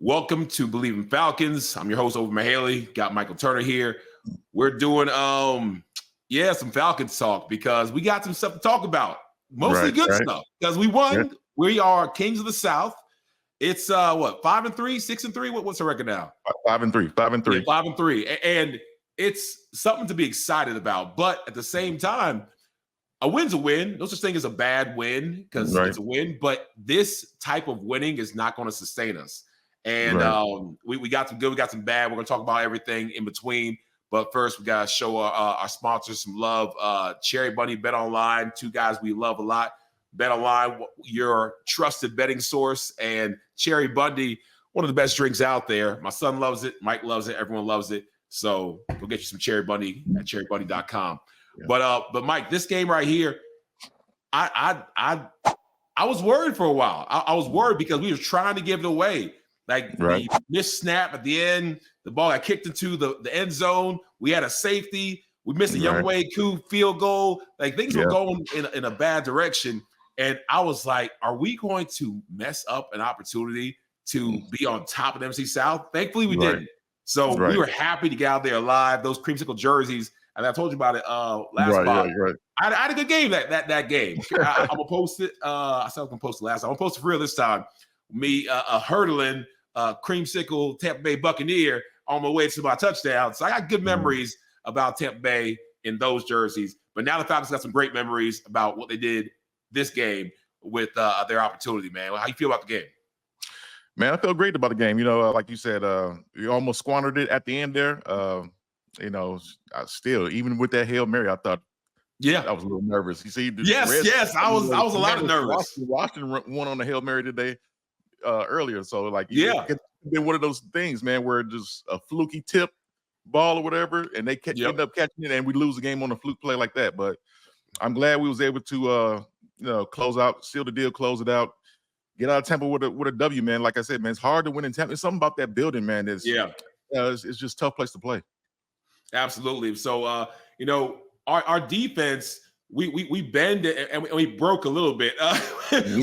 Welcome to Bleav in Falcons. I'm your host, Ovie and Michael. Got Michael Turner here. We're doing some Falcons talk because we got some stuff to talk about. Mostly good stuff because we won. Yeah. We are Kings of the South. It's 5-3, 6-3. What's the record now? 5-3. 5-3. Yeah, 5-3. And it's something to be excited about. But at the same time, a win's a win. No such thing as a bad win because it's a win. But this type of winning is not going to sustain us. And we got some good, we got some bad. We're going to talk about everything in between. But first, we got to show our sponsors some love. Cherry Bunny, Bet Online, two guys we love a lot. Bet Online, your trusted betting source. And Cherry Bundy, one of the best drinks out there. My son loves it. Mike loves it. Everyone loves it. So go get you some Cherry Bundy at cherrybundy.com. Yeah. But Mike, this game right here, I was worried for a while. I was worried because we were trying to give it away. Like the missed snap at the end, the ball got kicked into the end zone. We had a safety. We missed a Younghoe Koo field goal. Like things were going in a bad direction. And I was like, are we going to mess up an opportunity to be on top of the NFC South? Thankfully, we didn't. So we were happy to get out there alive. Those creamsicle jerseys. And I told you about it last month. I had a good game that game. I'm going to post it. I said I was going to post it last time. I'm going to post it for real this time. Me hurdling creamsicle Tampa Bay Buccaneer on my way to my touchdown. So I got good memories about Tampa Bay in those jerseys. But now the Falcons got some great memories about what they did this game with their opportunity, man. How you feel about the game? Man, I feel great about the game. You know, like you said, you almost squandered it at the end there. You know, still, even with that Hail Mary, I thought, I was a little nervous. You see, yes, I was a lot nervous. Washington won on the Hail Mary today. Earlier, so like it's been one of those things, man, where just a fluky tip ball or whatever, and they end up catching it, and we lose the game on a fluke play like that. But I'm glad we was able to close out, seal the deal, close it out, get out of Tampa with a W, man. Like I said, man, it's hard to win in Tampa. It's something about that building, man. It's just a tough place to play. Absolutely. So our defense. We bend it and we broke a little bit. And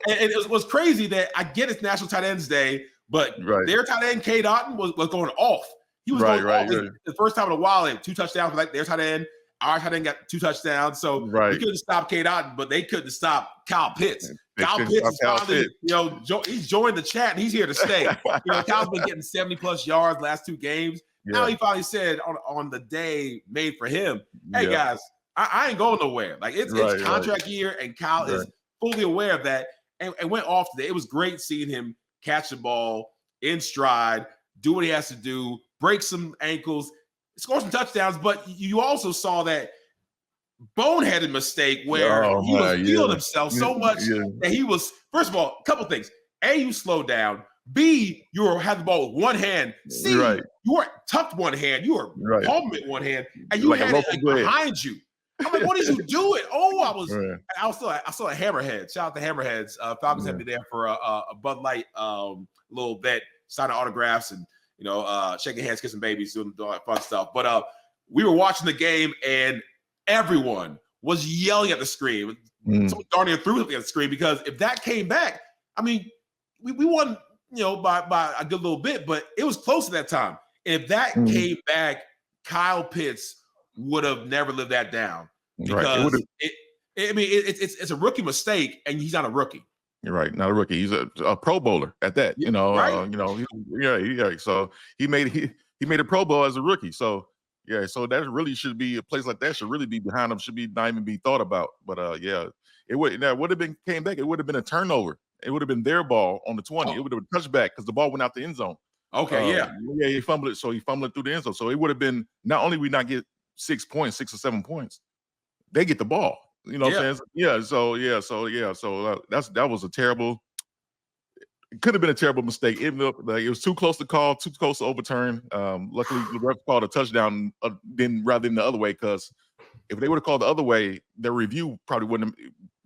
it was crazy that I get it's National Tight Ends Day, but their tight end, K. Dotton, was going off. He was going off. The first time in a while, they had 2 touchdowns for like their tight end. Our tight end got 2 touchdowns. So we couldn't stop K. Dotton, but they couldn't stop Kyle Pitts. Kyle Pitts is finally, he's joined the chat and he's here to stay. Kyle's been getting 70+ yards last 2 games. Now he finally said on the day made for him, hey guys, I ain't going nowhere. Like it's contract year, and Kyle is fully aware of that and went off today. It was great seeing him catch the ball in stride, do what he has to do, break some ankles, score some touchdowns. But you also saw that boneheaded mistake where he was feeling himself so much that he was, first of all, a couple things. A, you slow down. B, you had the ball with one hand. C, you were tucked one hand. You were palming it one hand, and you had it behind you. I'm like, what is you doing? I saw a Hammerhead. Shout out to Hammerheads. Falcons had me there for a Bud Light little bet, signing autographs and shaking hands, kissing babies, doing all that fun stuff. But we were watching the game and everyone was yelling at the screen. Someone darn near threw something at the screen because if that came back, I mean, we won, by a good little bit, but it was close at that time. And if that came back, Kyle Pitts would have never lived that down because it's a rookie mistake, and he's not a rookie. You're right, not a rookie. He's a Pro Bowler at that. So he made a Pro Bowl as a rookie. So so that really should be a place like that should really be behind him. Should be not even be thought about. But it would have been came back. It would have been a turnover. It would have been their ball on the 20. It would have been a touchback because the ball went out the end zone. Okay, he fumbled it. So he fumbled it through the end zone. So it would have been not only we not get 6 points, 6 or 7 points, they get the ball. You know what I'm saying? So that was a terrible. It could have been a terrible mistake. Even though it was too close to call, too close to overturn. Luckily, the ref called a touchdown rather than the other way. Because if they would have called the other way, their review probably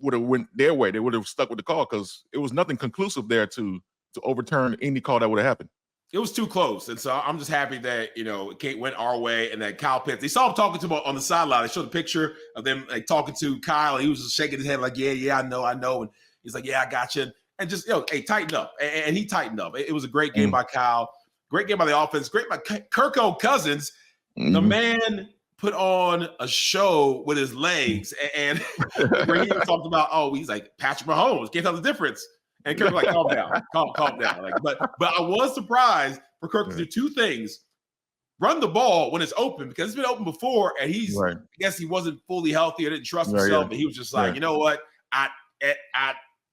would have went their way. They would have stuck with the call because it was nothing conclusive there to overturn any call that would have happened. It was too close. And so I'm just happy that, it went our way and that Kyle Pitts, they saw him talking to him on the sideline. They showed a picture of them like talking to Kyle. He was just shaking his head like, yeah, I know. And he's like, yeah, I got you. and just, hey, tighten up. And he tightened up. It was a great game by Kyle. Great game by the offense. Great by Kirko Cousins. The man put on a show with his legs. And where he talked about, he's like Patrick Mahomes. Can't tell the difference. And Kirk was like, calm down. Calm down. Like, but I was surprised for Kirk to do two things. Run the ball when it's open, because it's been open before, and I guess he wasn't fully healthy or didn't trust himself, but he was just like, you know what? I'm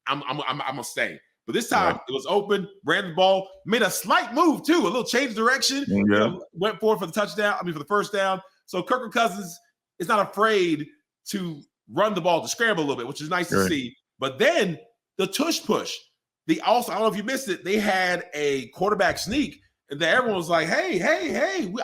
gonna stay. But this time it was open, ran the ball, made a slight move too, a little change of direction, went forward for the touchdown. For the first down. So Kirk Cousins is not afraid to run the ball, to scramble a little bit, which is nice to see. But then the tush push. I don't know if you missed it. They had a quarterback sneak, and then everyone was like, "Hey!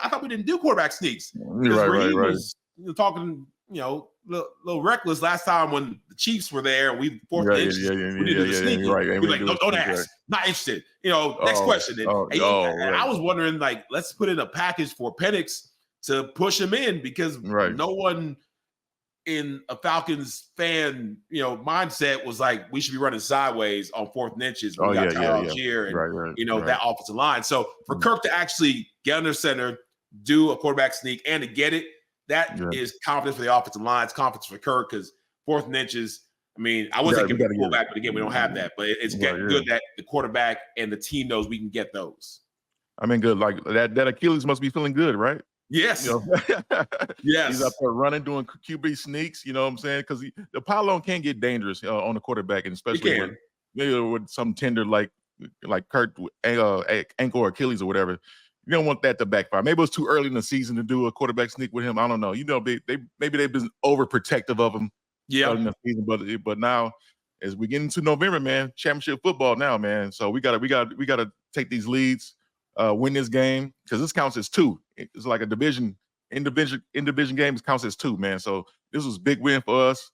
I thought we didn't do quarterback sneaks." Right. Was, talking, little reckless last time when the Chiefs were there and we forced the inches. We did the sneak. We're like, don't ask. Not interested. Next question. And I was wondering, like, let's put in a package for Penix to push him in, because no one in a Falcons fan, mindset was like, we should be running sideways on 4th and inches. We got Tyler Algier and that offensive line. So for Kirk to actually get under center, do a quarterback sneak, and to get it, that is confidence for the offensive line. It's confidence for Kirk, because 4th and inches. I wasn't giving the fullback, but again, we don't have that. But it's good that the quarterback and the team knows we can get those. Good. Like that Achilles must be feeling good, right? Yes. Yes. He's up there running, doing QB sneaks, you know what I'm saying? Because the pylon can get dangerous on the quarterback, and especially with some tender like Kurt ankle or Achilles or whatever. You don't want that to backfire. Maybe it was too early in the season to do a quarterback sneak with him. I don't know. Maybe they've been overprotective of him in the season, but now as we get into November, man, championship football now, man. So we gotta take these leads. Win this game, because this counts as 2. It's like a division games counts as 2, man. So this was a big win for us.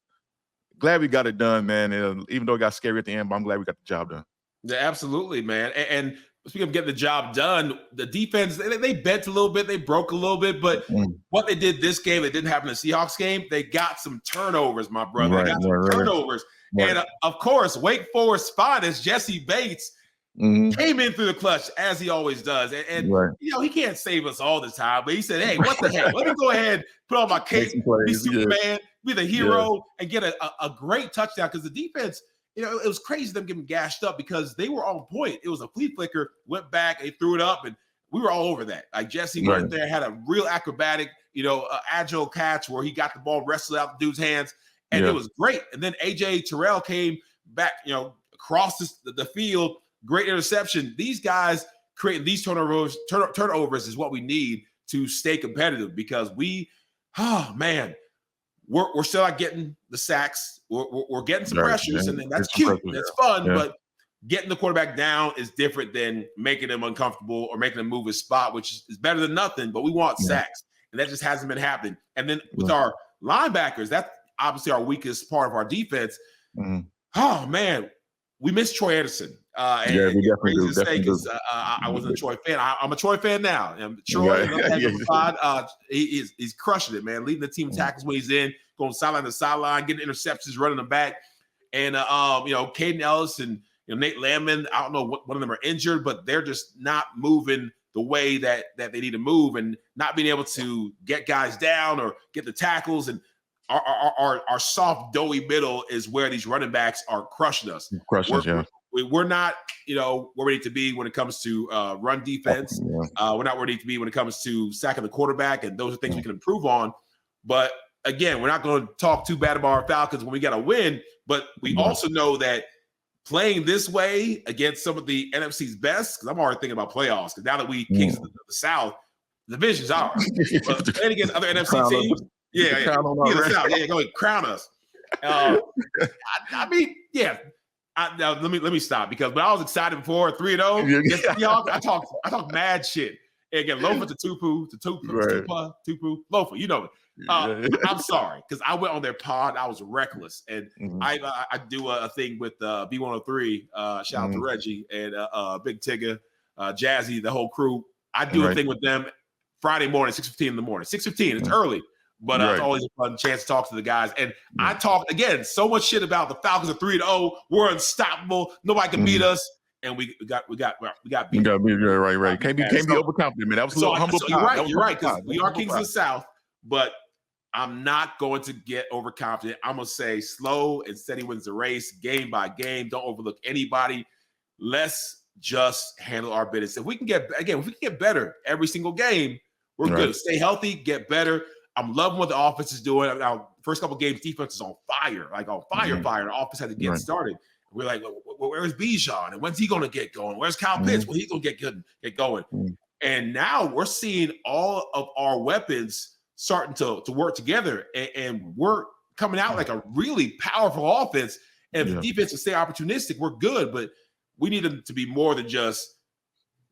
Glad we got it done, man. And even though it got scary at the end, but I'm glad we got the job done. Yeah, absolutely, man. And speaking of getting the job done, the defense, they bent a little bit, they broke a little bit, but what they did this game that didn't happen in the Seahawks game, they got some turnovers, my brother. They got some turnovers. And of course, Wake Forest finest Jesse Bates came in through the clutch, as he always does. And he can't save us all the time, but he said, hey, what the heck? Let me go ahead, put on my cape, be Superman, be the hero, and get a great touchdown, because the defense, it was crazy them getting gashed up, because they were on point. It was a flea flicker, went back, they threw it up, and we were all over that. Like, Jesse went there, had a real acrobatic, agile catch where he got the ball wrestled out the dude's hands, and it was great. And then AJ Terrell came back, across the field. Great interception. These guys creating these turnovers is what we need to stay competitive, because we're still not getting the sacks. We're getting some pressures, and that's cute. That's fun, but getting the quarterback down is different than making him uncomfortable or making him move his spot, which is better than nothing. But we want sacks, and that just hasn't been happening. And then with our linebackers, that's obviously our weakest part of our defense. Oh man, we miss Troy Anderson. We definitely do. I wasn't a Troy fan. I'm a Troy fan now. And Troy, he's crushing it, man. Leading the team tackles when he's in, going sideline to sideline, getting interceptions, running them back. And Caden Ellis and Nate Landman, I don't know what one of them are injured, but they're just not moving the way that they need to move, and not being able to get guys down or get the tackles. And our soft, doughy middle is where these running backs are crushing us. We're not, where we need to be when it comes to run defense. We're not where we need to be when it comes to sacking the quarterback, and those are things we can improve on. But again, we're not going to talk too bad about our Falcons when we got to win. But we also know that playing this way against some of the NFC's best, because I'm already thinking about playoffs, because now that we kings of the South, the division's ours. But playing against other NFC teams, go ahead, crown us. Now let me stop, because when I was excited before 3-0, I talk mad shit. And again, Lofa to Tupu, Lofa, I'm sorry, because I went on their pod, I was reckless, and I do a thing with B103. Shout out to Reggie and Big Tigger, Jazzy, the whole crew. I do a thing with them Friday morning, 6:15 in the morning. 6:15, it's early, But it's always a fun chance to talk to the guys. And I talked, again, so much shit about the Falcons are 3-0. We're unstoppable. Nobody can beat us. And we got beat. Right. Can't be overconfident, man. That was a little humble. You're right, because we are kings of the South. But I'm not going to get overconfident. I'm going to say slow and steady wins the race, game by game. Don't overlook anybody. Let's just handle our business. If we can get better every single game, we're good. Stay healthy, get better. I'm loving what the offense is doing. Now, first couple games, defense is on fire. Like on fire. The offense had to get started. We're like, where's Bijan? And when's he going to get going? Where's Kyle Pitts? When he's going to get going? And now we're seeing all of our weapons starting to work together. And we're coming out like a really powerful offense. And if the defense will stay opportunistic, we're good. But we need them to be more than just,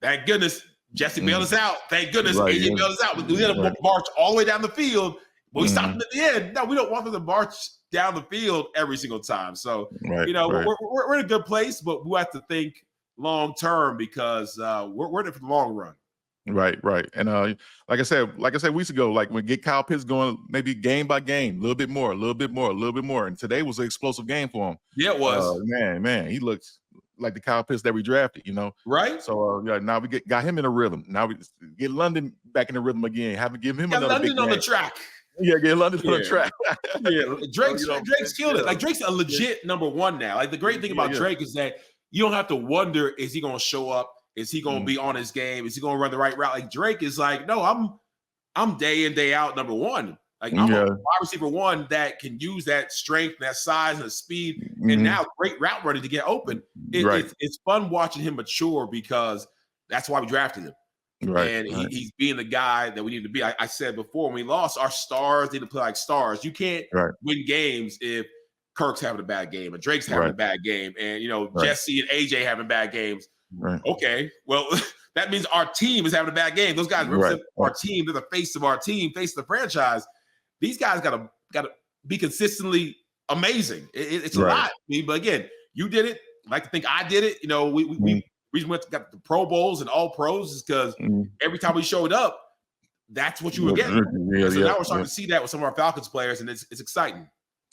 thank goodness, Jesse bailed us out. Thank goodness, AJ bailed us out. We had to march all the way down the field. But we stopped them at the end. No, we don't want them to march down the field every single time. So, we're in a good place, but we have to think long term because we're in it for the long run. Right. And like I said weeks ago, like we get Kyle Pitts going, maybe game by game, a little bit more. And today was an explosive game for him. Yeah, it was. Man, he looks like the Kyle Pitts that we drafted, Right. So now we got him in a rhythm. Now we get London back in the rhythm again. Give him another London big on game. the track. Yeah, get London on the track. Drake's killed it. Like Drake's a legit number one now. Like the great thing about Drake is that you don't have to wonder, is he going to show up? Is he going to be on his game? Is he going to run the right route? Like Drake is like, no, I'm day in, day out number one. Like I'm a wide receiver one that can use that strength, that size, and speed, and now great route running to get open. It's fun watching him mature because that's why we drafted him. And he's being the guy that we need to be. I said before, when we lost, our stars need to play like stars. You can't win games if Kirk's having a bad game and Drake's having a bad game and, Jesse and AJ having bad games. Okay, well, that means our team is having a bad game. Those guys represent our team. They're the face of our team, face of the franchise. These guys got to be consistently amazing. It's a lot, but again, you did it. I like to think I did it. We reason we got the Pro Bowls and All Pros is because every time we showed up, that's what you were getting. So now we're starting to see that with some of our Falcons players, and it's exciting.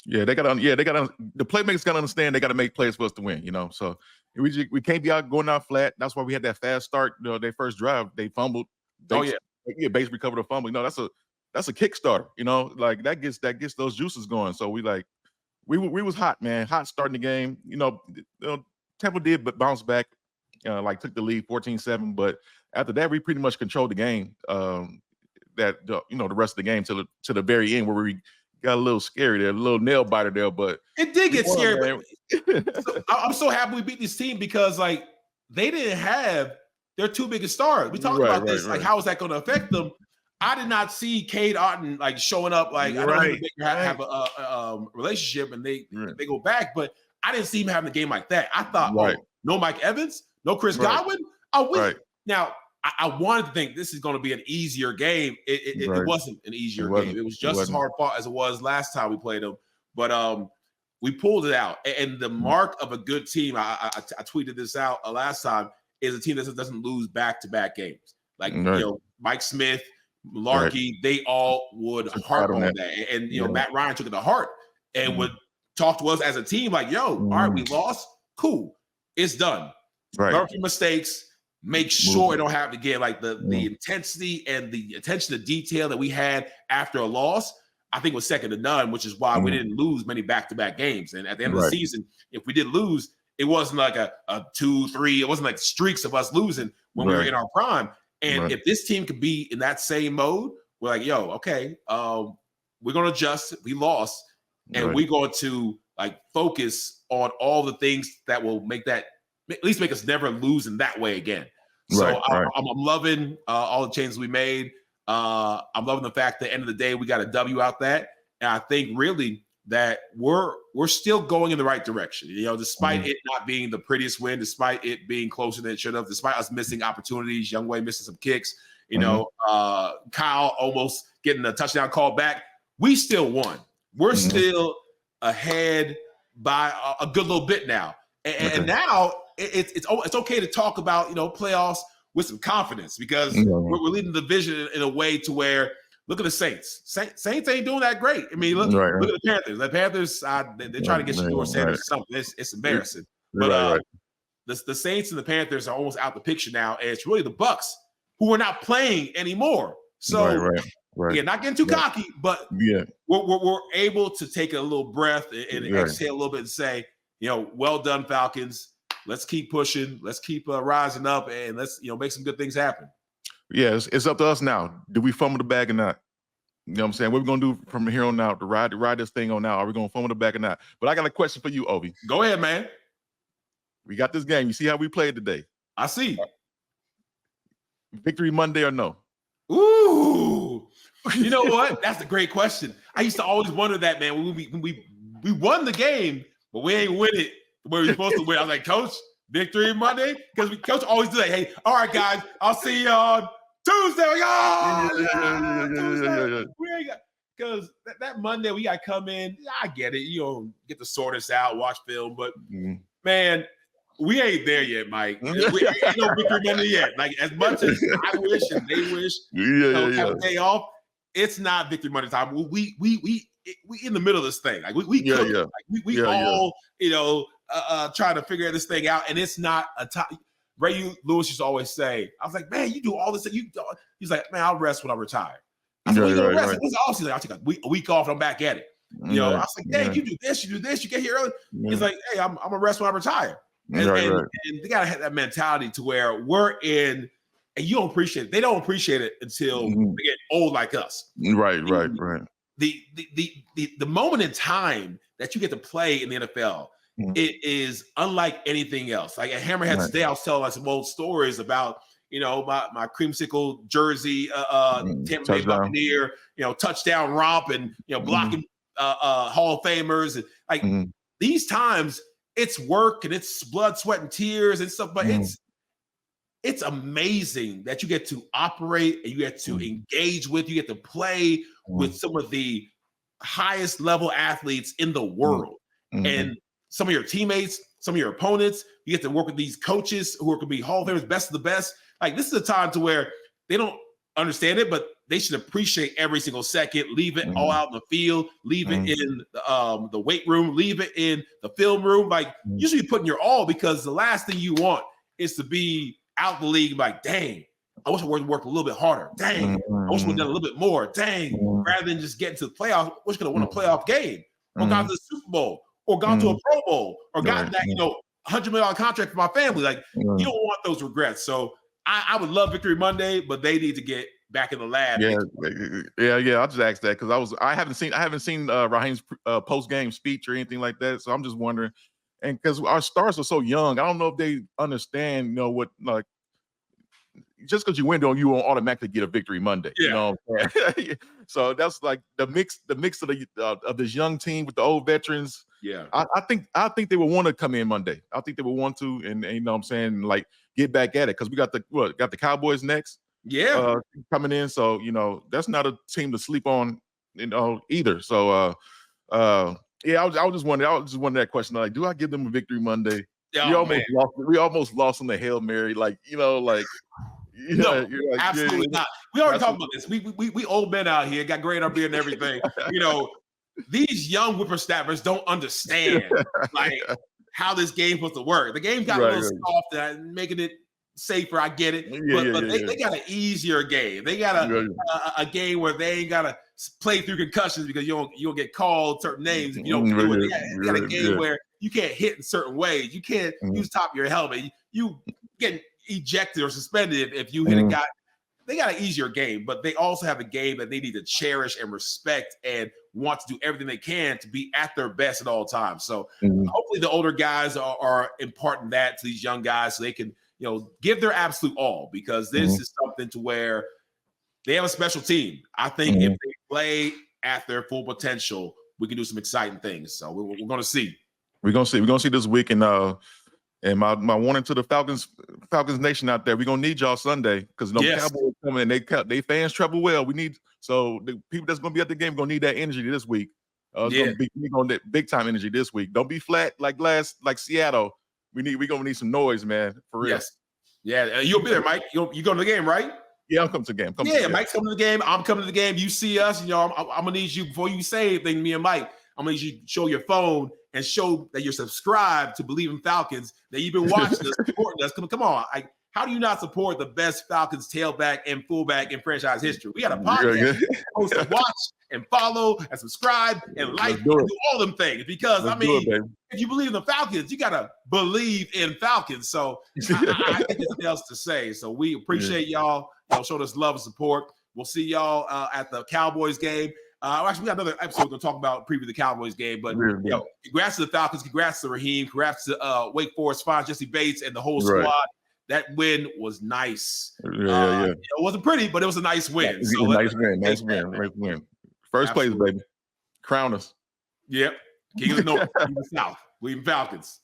Yeah, they got the playmakers got to understand they got to make plays for us to win. So we can't be going out flat. That's why we had that fast start. Their first drive, they fumbled. Base recovered a fumble. That's a Kickstarter. Like that gets those juices going. So we was hot, man, hot starting the game. Tampa did bounce back. Took the lead 14-7, but after that, we pretty much controlled the game. The rest of the game to the very end, where we got a little scary there, a little nail biter there. But it did get scary. I'm so happy we beat this team because they didn't have their two biggest stars. We talked about this. How is that going to affect them? I did not see Cade Otton showing up. I don't know if they have a relationship and they go back, but I didn't see him having a game like that. I thought, no Mike Evans. No Chris Godwin. Now, I wanted to think this is going to be an easier game. It wasn't an easier game. It was just as hard fought as it was last time we played them. But we pulled it out. And the mark of a good team, I tweeted this out last time, is a team that doesn't lose back-to-back games. Mike Smith, Malarkey, they all would heart on that. And Matt Ryan took it to heart and would talk to us as a team like, all right, we lost. Cool. It's done. Learn from mistakes, make sure it don't happen again. Like the intensity and the attention to detail that we had after a loss, I think was second to none, which is why we didn't lose many back-to-back games. And at the end of the season, if we did lose, it wasn't like a 2-3. It wasn't like streaks of us losing when we were in our prime. And if this team could be in that same mode, we're like, okay, we're going to adjust. We lost. And we're going to focus on all the things that will make that, at least make us never lose in that way again. So I'm loving all the changes we made. I'm loving the fact that at the end of the day, we got a W out that. And I think really that we're still going in the right direction. Despite it not being the prettiest win, despite it being closer than it should have, despite us missing opportunities, Youngway missing some kicks, Kyle almost getting a touchdown call back, we still won. We're still ahead by a good little bit now. And now it's okay to talk about, playoffs with some confidence because we're leading the division in a way to where Look at the Saints. Saints ain't doing that great. I mean, look at the Panthers. The Panthers, they're trying to get Shador Sanders or something. It's embarrassing. But the Saints and the Panthers are almost out the picture now, and it's really the Bucs who are not playing anymore. So, yeah, not getting too cocky, but we're able to take a little breath and exhale a little bit and say, well done, Falcons. Let's keep pushing. Let's keep rising up, and let's make some good things happen. Yeah, it's up to us now. Do we fumble the bag or not? You know what I'm saying? What are we going to do from here on out to ride this thing on out? Are we going to fumble the bag or not? But I got a question for you, Ovie. Go ahead, man. We got this game. You see how we played today? I see. Victory Monday or no? Ooh. You know what? That's a great question. I used to always wonder that, man. When we won the game, but we ain't win it the way we're supposed to win. I was like, Coach, victory Monday? Because Coach always do that. Hey, all right, guys, I'll see you on Tuesday. We ain't got, because that Monday we got to come in. I get it. Get to sort us out, watch film. But, man, we ain't there yet, Mike. We ain't no victory Monday yet. Like, as much as I wish and they wish have a day off, it's not victory Monday time. We in the middle of this thing. Like we all trying to figure this thing out, and it's not a time. Ray Lewis used to always say, I was like, man, you do all this. He's like, man, I'll rest when I retire. I said, you rest. What's the offseason? I'll take a week off and I'm back at it. I was like, dang, you do this, you get here early. He's like, hey, I'm gonna rest when I retire. And they gotta have that mentality to where we're in, and you don't appreciate it. They don't appreciate it until they get old like us. Right. The moment in time that you get to play in the NFL, it is unlike anything else. Like at Hammerhead today, I was telling some old stories about my creamsicle jersey, Tampa Bay Buccaneer, touchdown romp, and blocking Hall of Famers, and like these times. It's work and it's blood, sweat, and tears and stuff, but it's amazing that you get to operate and you get to engage with, you get to play with some of the highest level athletes in the world. And some of your teammates, some of your opponents, you get to work with these coaches who are going to be Hall of Famers, best of the best. Like, this is a time to where they don't understand it, but they should appreciate every single second, leave it all out in the field, leave it in the weight room, leave it in the film room. Like, you should be putting your all, because the last thing you want is to be out the league like, dang, I wish I would have worked a little bit harder. Dang, I wish I would have done a little bit more. Dang, rather than just getting to the playoffs, I wish I could have won a playoff game or gone to the Super Bowl or gone to a Pro Bowl or gotten that, $100 million contract for my family. Like, you don't want those regrets. So I would love Victory Monday, but they need to get back in the lab. Yeah. I'll just ask that because I haven't seen Raheem's post game speech or anything like that. So I'm just wondering, and because our stars are so young, I don't know if they understand, what, like, just because you win, don't you won't automatically get a Victory Monday. So that's like the mix of this young team with the old veterans. Yeah, I think they would want to come in Monday. I think they would want to, and you know what I'm saying, like, get back at it, because we got the Cowboys next. Yeah, coming in. So that's not a team to sleep on, either. So I was just wondering that question. Like, do I give them a Victory Monday? We almost lost on the Hail Mary. No, absolutely not. We already talked about this. We old men out here, got gray in our beard and everything. These young whippersnappers don't understand like how this game's supposed to work. The game got a little soft and making it safer. I get it, but they got an easier game. They got a game where they ain't gotta play through concussions because you don't get called certain names if you don't do it. They got a game where you can't hit in certain ways. You can't use top of your helmet. You get ejected or suspended if you hit a guy. They got an easier game, but they also have a game that they need to cherish and respect and want to do everything they can to be at their best at all times. So hopefully the older guys are imparting that to these young guys so they can, give their absolute all, because this is something to where they have a special team. I think if they play at their full potential, we can do some exciting things. So we're going to see. We're going to see this week. And my warning to the Falcons Nation out there, we're gonna need y'all Sunday, because Cowboys coming and they fans travel well. So the people that's gonna be at the game gonna need that energy this week. We're gonna need big time energy this week. Don't be flat like Seattle. We're gonna need some noise, man, for real. Yes. Yeah, you'll be there, Mike. You go to the game, right? Yeah, I'm coming to the game. Mike's coming to the game. I'm coming to the game. You see us, I'm gonna need you before you say anything. Me and Mike, I'm gonna need you to show your phone and show that you're subscribed to Bleav in Falcons. That you've been watching us, supporting us. Come on, how do you not support the best Falcons tailback and fullback in franchise history? We got a podcast supposed to watch and follow and subscribe and like and do all them things because if you Bleav in the Falcons, you gotta Bleav in Falcons. So I think there's nothing else to say. So we appreciate y'all. Y'all showed us love and support. We'll see y'all at the Cowboys game. Actually, we got another episode we're gonna talk about preview the Cowboys game. But congrats to the Falcons, congrats to Raheem, congrats to Wake Forest Fine, Jesse Bates, and the whole squad. That win was nice. It wasn't pretty, but it was a nice win. Nice win. First place, baby. Crown us. Yep. King of the North, King of the South. Bleav in Falcons.